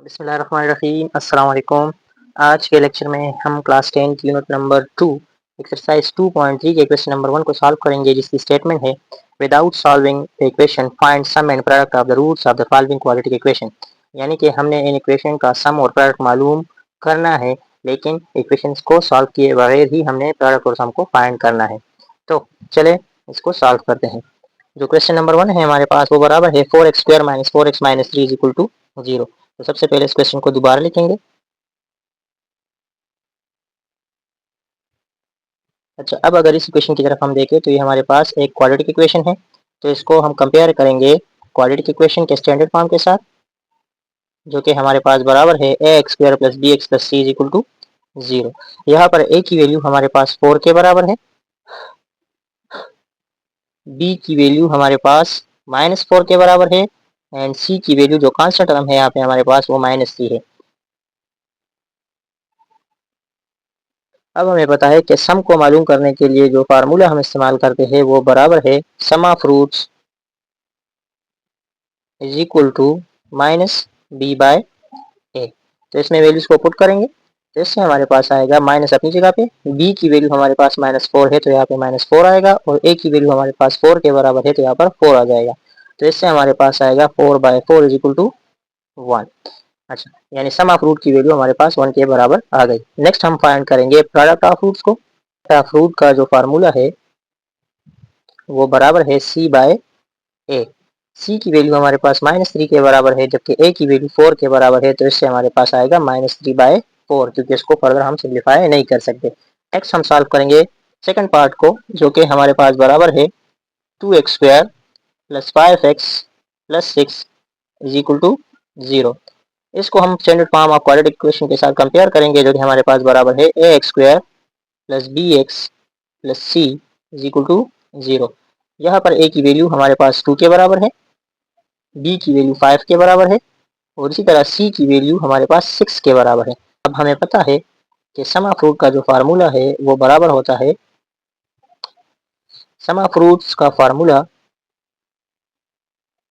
बिस्मिल्लाहिर्रहमानिर्रहीम अस्सलाम वालेकुम। आज के लेक्चर में हम क्लास 10 की यूनिट नंबर 2 एक्सरसाइज 2.3 के क्वेश्चन नंबर 1 को सॉल्व करेंगे, जिसकी स्टेटमेंट है without solving the equation find sum and product of the roots of the following quadratic equation. यानी कि हमने इन इक्वेशन का सम और प्रोडक्ट मालूम करना है, लेकिन इक्वेशंस को सॉल्व किए बगैर ही हमने प्रोडक्ट और सम को फाइंड करना है। तो चले इसको सॉल्व करते हैं। जो क्वेश्चन नंबर 1 है हमारे पास, वो बराबर है 4x² - 4x - 3 = 0। तो सबसे पहले इस क्वेश्चन को दोबारा लिखेंगे। अच्छा, अब अगर इस इक्वेशन की तरफ हम देखें तो ये हमारे पास एक क्वाड्रेटिक इक्वेशन है। तो इसको हम कंपेयर करेंगे क्वाड्रेटिक इक्वेशन के स्टैंडर्ड फॉर्म के साथ, जो कि हमारे पास बराबर है ax² + bx + c = 0। यहाँ पर a की वैल्यू हमारे पास 4 के बराबर है, b की वैल्यू हमारे पास -4 के बराबर है एंड c की वैल्यू जो कांस्टेंट टर्म है यहाँ पे हमारे पास वो -3 है। अब हमें पता है कि सम को मालूम करने के लिए जो फार्मूला हम इस्तेमाल करते हैं वो बराबर है sum of roots is equal to minus B by A. तो इसमें वैल्यूज को पुट करेंगे तो इससे हमारे पास आएगा माइनस अपनी जगह पे, बी की वैल्यू हमारे पास -4 है तो यहाँ पे -4 आएगा, और ए की वैल्यू हमारे पास 4 के बराबर है तो यहाँ पर 4 आ जाएगा। तो इससे हमारे पास आएगा 4/4 इज इक्वल टू 1। अच्छा, यानी सम ऑफ रूट की वैल्यू हमारे पास 1 के बराबर आ गई। नेक्स्ट हम फाइंड करेंगे प्रोडक्ट ऑफ रूट्स को। ऑफ रूट का जो फार्मूला है वो बराबर है c बाय ए। c की वैल्यू हमारे पास -3 के बराबर है, जबकि a की वैल्यू 4 के बराबर है, तो इससे हमारे पास आएगा -3/4, क्योंकि इसको फर्दर हम सिंप्लीफाई नहीं कर सकते। नेक्स्ट हम सॉल्व करेंगे सेकंड पार्ट को, जो कि हमारे पास बराबर है 2x² + 5x + 6 = 0। इसको हम standard form of quadratic equation के साथ कंपेयर करेंगे, जो कि हमारे पास बराबर है ax² + bx + c = 0। यहाँ पर a की वैल्यू हमारे पास 2 के बराबर है, b की वैल्यू 5 के बराबर है, और इसी तरह c की वैल्यू हमारे पास 6 के बराबर है। अब हमें पता है कि सम ऑफ रूट का जो फार्मूला है वो बराबर होता है, सम ऑफ रूट्स का फार्मूला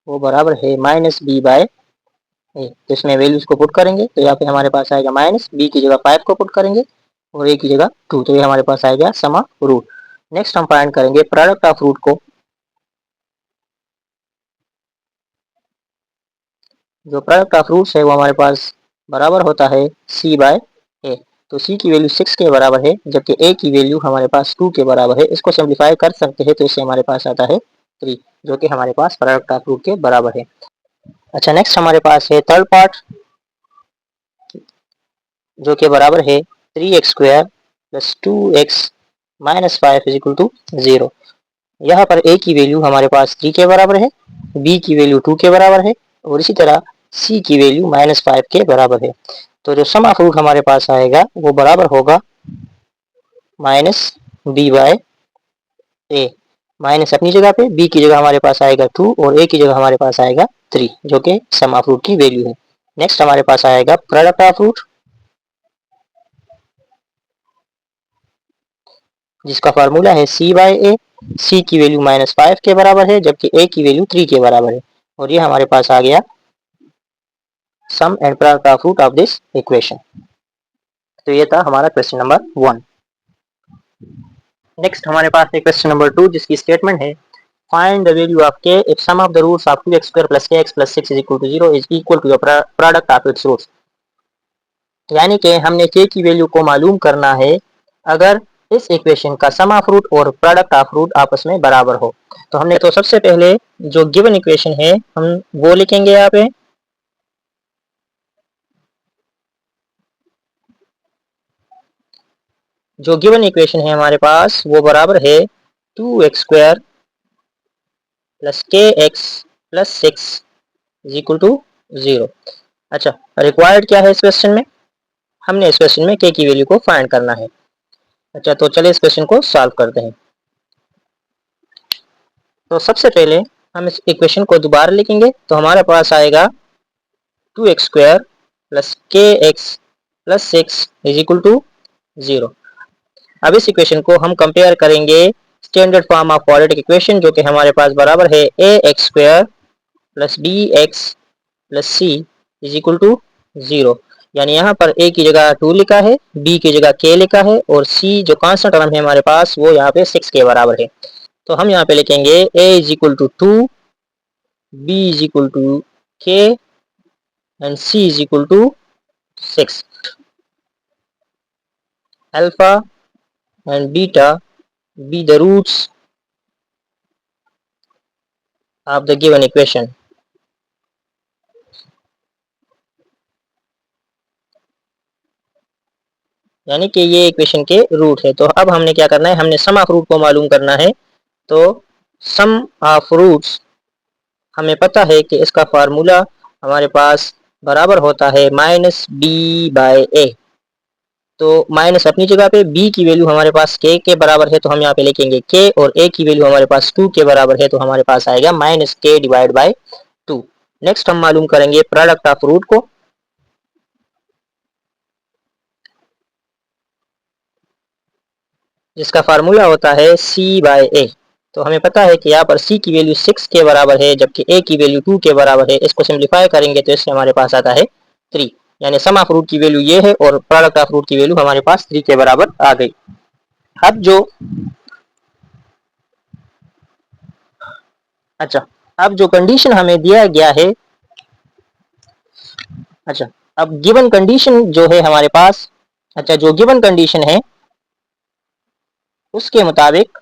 वो बराबर है -b बाय ए। तो इसमें वैल्यूज को पुट करेंगे तो यहाँ पे हमारे पास आएगा माइनस, बी की जगह 5 को पुट करेंगे और ए की जगह 2, तो ये हमारे पास आएगा सम ऑफ रूट। नेक्स्ट हम फाइंड करेंगे प्रोडक्ट ऑफ रूट को। जो प्रोडक्ट ऑफ रूट्स है वो हमारे पास बराबर होता है c बाय ए। तो c की वैल्यू 6 के बराबर है, जबकि a की वैल्यू हमारे पास 2 के बराबर है। इसको सिंप्लीफाई कर सकते हैं तो इससे हमारे पास आता है 3, जो कि हमारे पास प्रोडक्ट ऑफ रूट के बराबर है। अच्छा, नेक्स्ट हमारे पास है थर्ड पार्ट, जो कि बराबर है 3x² + 2x - 5 = 0। यहाँ पर a की वैल्यू हमारे पास 3 के बराबर है, b की वैल्यू 2 के बराबर है, और इसी तरह c की वैल्यू -5 के बराबर है। तो जो सम ऑफ रूट हमारे पास आएगा वो बराबर होगा -b बाय ए। माइनस अपनी जगह पे, b की जगह हमारे पास आएगा 2 और a की जगह हमारे पास आएगा 3, जो कि सम ऑफ रूट की वैल्यू है। नेक्स्ट हमारे पास आएगा प्रोडक्ट ऑफ रूट, जिसका फार्मूला है c बाय ए। c की वैल्यू -5 के बराबर है, जबकि a की वैल्यू 3 के बराबर है, और ये हमारे पास आ गया sum and product of root of this equation. तो ये था हमारा क्वेश्चन नंबर 1। नेक्स्ट हमारे पास है क्वेश्चन नंबर 2, जिसकी स्टेटमेंट है find the value of k if sum of the roots of 2x² + kx + 6 = 0 is equal to the product of its roots. यानी कि हमने k की वैल्यू को मालूम करना है अगर इस इक्वेशन का सम ऑफ रूट और प्रोडक्ट ऑफ रूट आपस में बराबर हो। तो हमने तो सबसे पहले जो गिवन इक्वेशन है हम वो लिखेंगे यहाँ पे। जो गिवन इक्वेशन है हमारे पास वो बराबर है 2x² + kx + 6 = 0। अच्छा, रिक्वायर्ड क्या है इस क्वेश्चन में? हमने इस क्वेश्चन में k की वैल्यू को फाइंड करना है। अच्छा, तो चलिए इस क्वेश्चन को सॉल्व करते हैं। तो सबसे पहले हम इस इक्वेशन को दोबारा लिखेंगे तो हमारे पास आएगा 2x² + kx + 6 = 0। अब इस इक्वेशन को हम कंपेयर करेंगे standard form of quadratic equation, जो कि हमारे पास बराबर है ax² + bx + c = 0, यानी यहाँ पर a की जगह 2 लिखा है, b की जगह k लिखा है और c जो कांस्टेंट टर्म है हमारे पास वो यहाँ पे 6 के बराबर है। तो हम यहाँ पे लिखेंगे a is equal to 2, b is equal to k and c is equal to 6। Alpha and beta be the roots of the given equation। यानी कि ये इक्वेशन के रूट है। तो अब हमने क्या करना है, हमने सम ऑफ रूट को मालूम करना है। तो सम ऑफ रूट्स हमें पता है कि इसका फार्मूला हमारे पास बराबर होता है माइनस बी बाय ए। तो माइनस अपनी जगह पे, b की वैल्यू हमारे पास के बराबर है तो हम यहाँ पे लिखेंगे k, और a की वैल्यू हमारे पास 2 के बराबर है तो हमारे पास आएगा माइनस के डिवाइड बाय 2। नेक्स्ट हम मालूम करेंगे प्रोडक्ट ऑफ रूट को, जिसका फार्मूला होता है c बाय ए। तो हमें पता है कि यहाँ पर c की वैल्यू 6 के बराबर है जबकि a की वैल्यू 2 के बराबर है। इसको सिंप्लीफाई करेंगे तो इससे हमारे पास आता है 3, यानी सम ऑफ रूट की वैल्यू ये है और प्रोडक्ट ऑफ रूट की वैल्यू हमारे पास 3 के बराबर आ गई। अब जो अब जो कंडीशन हमें दिया गया है, अब गिवन कंडीशन जो है हमारे पास, जो गिवन कंडीशन है उसके मुताबिक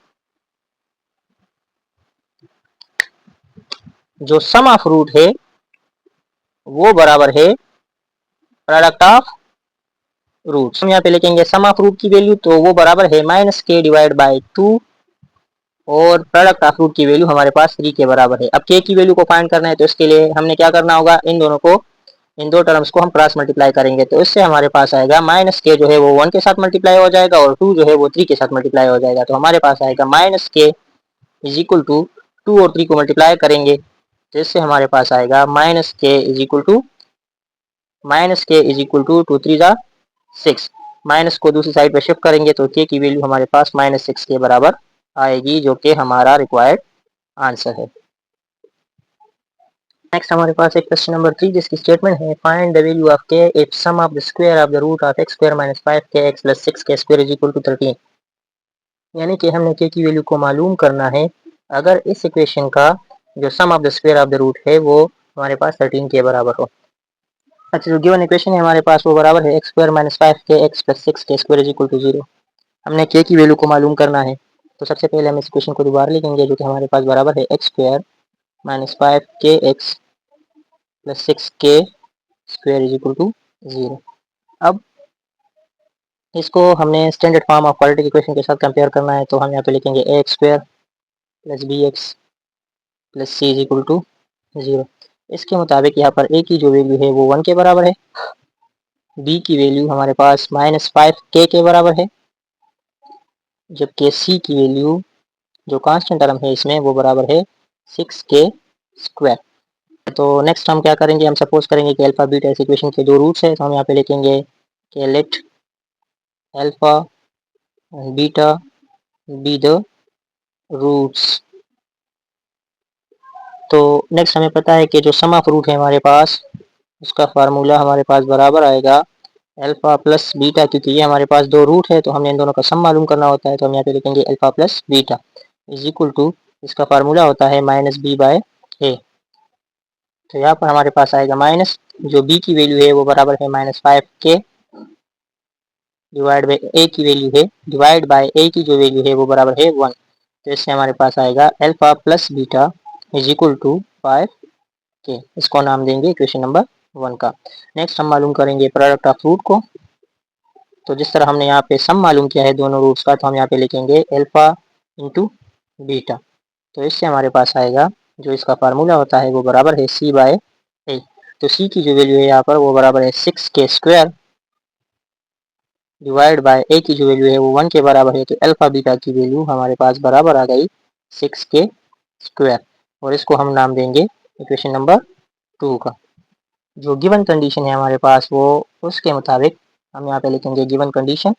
जो सम ऑफ रूट है वो बराबर है प्रोडक्ट ऑफ रूट। हम यहाँ पे लिखेंगे सम ऑफ रूट की वैल्यू, तो वो बराबर है माइनस के डिवाइड बाय 2 और प्रोडक्ट ऑफ रूट की वैल्यू हमारे पास 3 के बराबर है। अब के की वैल्यू को फाइंड करना है तो इसके लिए हमने क्या करना होगा, इन दो टर्म्स को हम क्रॉस मल्टीप्लाई करेंगे तो इससे हमारे पास आएगा माइनस के जो है वो 1 के साथ मल्टीप्लाई हो जाएगा और 2 जो है वो 3 के साथ मल्टीप्लाई हो जाएगा। तो हमारे पास आएगा माइनस के इज इक्वल टू 2 और 3 को मल्टीप्लाई करेंगे तो इससे हमारे पास आएगा माइनस के इज इक्वल टू 2 3 जा 6। माइनस को दूसरी साइड पे शिफ्ट करेंगे तो के की वैल्यू हमारे पास -6 के बराबर आएगी, जो कि हमारा रिक्वायर्ड आंसर है। नेक्स्ट हमारे पास एक क्वेश्चन नंबर 3 जिसकी स्टेटमेंट है find the value of k if sum of the square of the root of x square minus 5kx plus 6k square is equal to 13। यानी कि हमने के की वैल्यू को मालूम करना है अगर इस इक्वेशन का जो sum of the square of the root है वो हमारे पास 13 के बराबर हो। जो गिवन इक्वेशन है हमारे पास वो बराबर है x square minus 5kx plus 6k square is equal to 0। हमने के की वैल्यू को मालूम करना है तो सबसे पहले हम इस इक्वेशन को दोबारा लिखेंगे जो कि हमारे पास बराबर है x square minus 5kx plus 6k square is equal to 0। अब इसको हमने standard form of quadratic equation के साथ कंपेयर करना है तो हम यहाँ पे लिखेंगे A X square plus B X plus C is equal to 0। इसके मुताबिक यहाँ पर ए की जो वैल्यू है वो 1 के बराबर है, बी की वैल्यू हमारे पास -5k के बराबर है, जबकि सी की वैल्यू जो कांस्टेंट टर्म है इसमें वो बराबर है 6k स्क्वायर। तो नेक्स्ट हम क्या करेंगे, हम सपोज करेंगे कि अल्फा बीटा इस इक्वेशन के दो रूट्स है तो हम यहाँ पे लिखेंगे कि let alpha and beta be the roots. तो नेक्स्ट हमें पता है कि जो सम ऑफ रूट है हमारे पास उसका फार्मूला हमारे पास बराबर आएगा अल्फा प्लस बीटा, क्योंकि ये हमारे पास दो रूट है तो हमने इन दोनों का सम मालूम करना होता है। तो हम यहाँ पे लिखेंगे alpha plus beta is equal to, इसका फार्मूला होता है माइनस बी बाय ए। तो यहाँ पर हमारे पास आएगा माइनस, जो बी की वैल्यू है वो बराबर है -5k डिवाइड बाई ए की वैल्यू है डिवाइड बाय ए की जो वैल्यू है वो बराबर है 1। तो इससे हमारे पास आएगा alpha plus beta is equal to 5k। इसको नाम देंगे इक्वेशन नंबर 1 का। नेक्स्ट हम मालूम करेंगे प्रोडक्ट ऑफ रूट को। तो जिस तरह हमने यहाँ पे सम मालूम किया है दोनों रूट्स का तो हम यहाँ पे लिखेंगे अल्फा इंटू बीटा। तो इससे हमारे पास आएगा जो इसका फार्मूला होता है वो बराबर है सी बाय ए। तो सी की जो वैल्यू है यहाँ पर वो बराबर है 6k स्क्वायर डिवाइड बाय ए की जो वैल्यू है वो 1 के बराबर है। तो अल्फा बीटा की वैल्यू हमारे पास बराबर आ गई 6k स्क्वायर, और इसको हम नाम देंगे इक्वेशन नंबर 2 का। जो गिवन कंडीशन है हमारे पास वो उसके मुताबिक हम यहाँ पे लिखेंगे गिवन कंडीशन।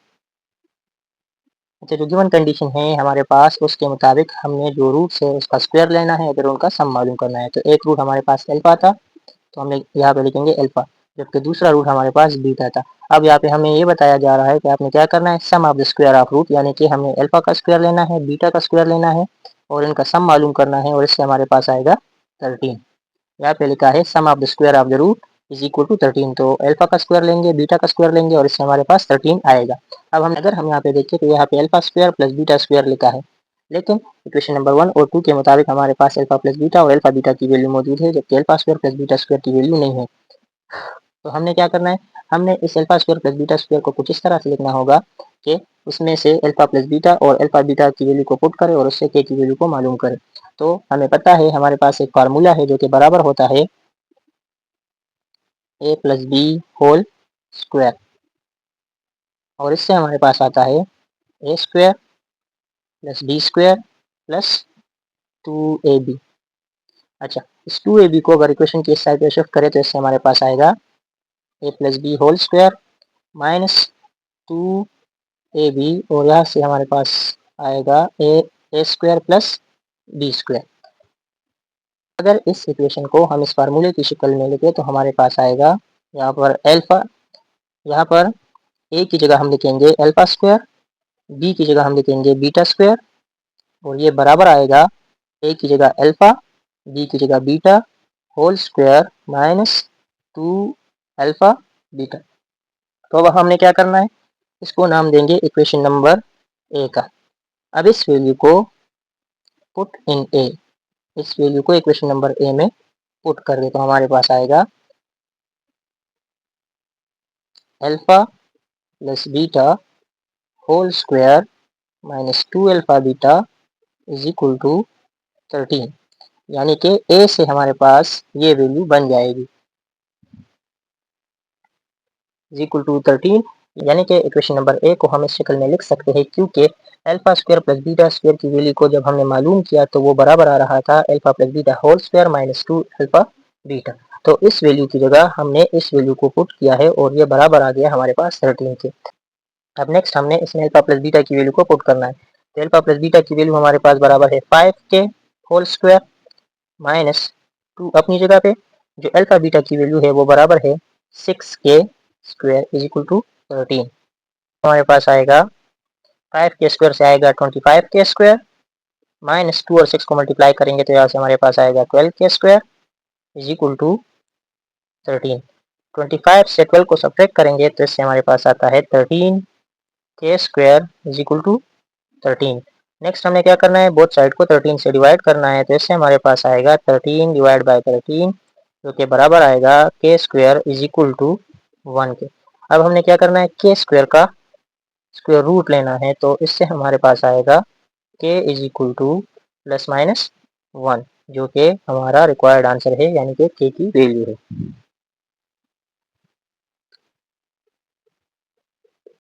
जो गिवन कंडीशन है हमारे पास उसके मुताबिक हमने जो रूट्स है उसका स्क्वायर लेना है, अगर उनका सम मालूम करना है। तो एक रूट हमारे पास अल्फा था तो हम यहाँ पे लिखेंगे अल्फा, जबकि दूसरा रूट हमारे पास बीटा था। अब यहाँ पे हमें ये बताया जा रहा है कि आपने क्या करना है, sum of the square of root, यानी कि हमें अल्फा का स्क्वायर लेना है, बीटा का स्क्वायर लेना है और इनका सम मालूम करना है, और इससे हमारे पास आएगा 13। यहाँ पे लिखा है sum of the square of the root is equal to 13। तो अल्फा का स्क्वायर लेंगे, बीटा का स्क्वायर लेंगे और इससे हमारे पास 13 आएगा। अब हम यहाँ पे देखें तो यहाँ पे alpha square plus beta square लिखा है, लेकिन इक्वेशन नंबर 1 और 2 के मुताबिक हमारे पास अल्फा प्लस बीटा और अल्फा बीटा की वैल्यू मौजूद है, जबकि alpha square plus beta square की वैल्यू नहीं है। तो हमने क्या करना है, हमने इस alpha square plus beta square को कुछ इस तरह से लिखना होगा कि उसमें से अल्फा प्लस बीटा और अल्फा बीटा की वैल्यू को पुट करें और उससे के की वैल्यू को मालूम करें। तो हमें पता है हमारे पास एक फार्मूला है जो कि बराबर होता है A plus B whole square, और इससे हमारे पास आता है A square plus B square plus 2ab। अच्छा, इस 2ab को अगर इक्वेशन की इस साइड पे शिफ्ट करें तो इससे हमारे पास आएगा A plus B whole square minus 2ab, और यहाँ से हमारे पास आएगा A square plus B square. अगर इस इक्वेशन को हम इस फार्मूले की शक्ल में लिखें तो हमारे पास आएगा यहाँ पर अल्फा, यहाँ पर ए की जगह हम लिखेंगे अल्फा स्क्वायर, बी की जगह हम लिखेंगे बीटा स्क्वायर, और ये बराबर आएगा ए की जगह अल्फा, बी की जगह beta whole square minus 2 alpha beta. तो अब हमने क्या करना है, इसको नाम देंगे इक्वेशन नंबर ए का। अब इस वैल्यू को पुट इन ए, इस वैल्यू को इक्वेशन नंबर ए में पुट कर दे तो हमारे पास आएगा alpha plus beta whole square minus 2 alpha beta is equal to 13, यानी कि ए से हमारे पास ये वैल्यू बन जाएगी इज इक्वल टू 13, यानी कि इक्वेशन नंबर ए को हम इस शक्ल में लिख सकते हैं, क्योंकि alpha square plus beta square की वैल्यू को जब हमने मालूम किया तो वो बराबर आ रहा था alpha plus beta whole square minus 2 alpha beta. तो इस वैल्यू की जगह हमने इस वैल्यू को पुट किया है और ये बराबर आ गया हमारे पास 13 के। अब नेक्स्ट हमने इसमें अल्फा प्लस बीटा की वैल्यू को पुट करना है, तो अल्फा प्लस बीटा की वैल्यू हमारे पास बराबर है 5 के होल स्क्वायर माइनस 2 अपनी जगह पे, जो अल्फा बीटा की वैल्यू है वो बराबर है 6 के स्क्वायर इज इक्वल टू 13। हमारे पास आएगा 5 के स्क्वायर से आएगा 25 के स्क्वायर माइनस 2 और 6 को मल्टीप्लाई करेंगे तो यहाँ से हमारे पास आएगा 12 के स्क्वायर इज इक्वल टू 13। 25 से 12 को सब्ट्रैक्ट करेंगे तो इससे हमारे पास आता है 13 के square is equal to 13। Next हमें क्या करना है, बोथ साइड को 13 से डिवाइड करना है, तो इससे हमारे पास आएगा 13 डिवाइड बाय 13, जो कि बराबर आएगा के स्क्वायर इज इक्वल टू 1 के। अब हमने क्या करना है, के स्क्वायर का स्क्वायर रूट लेना है, तो इससे हमारे पास आएगा के is equal two plus minus 1, जो कि हमारा रिक्वायर्ड आंसर है, यानी कि के की वैल्यू है।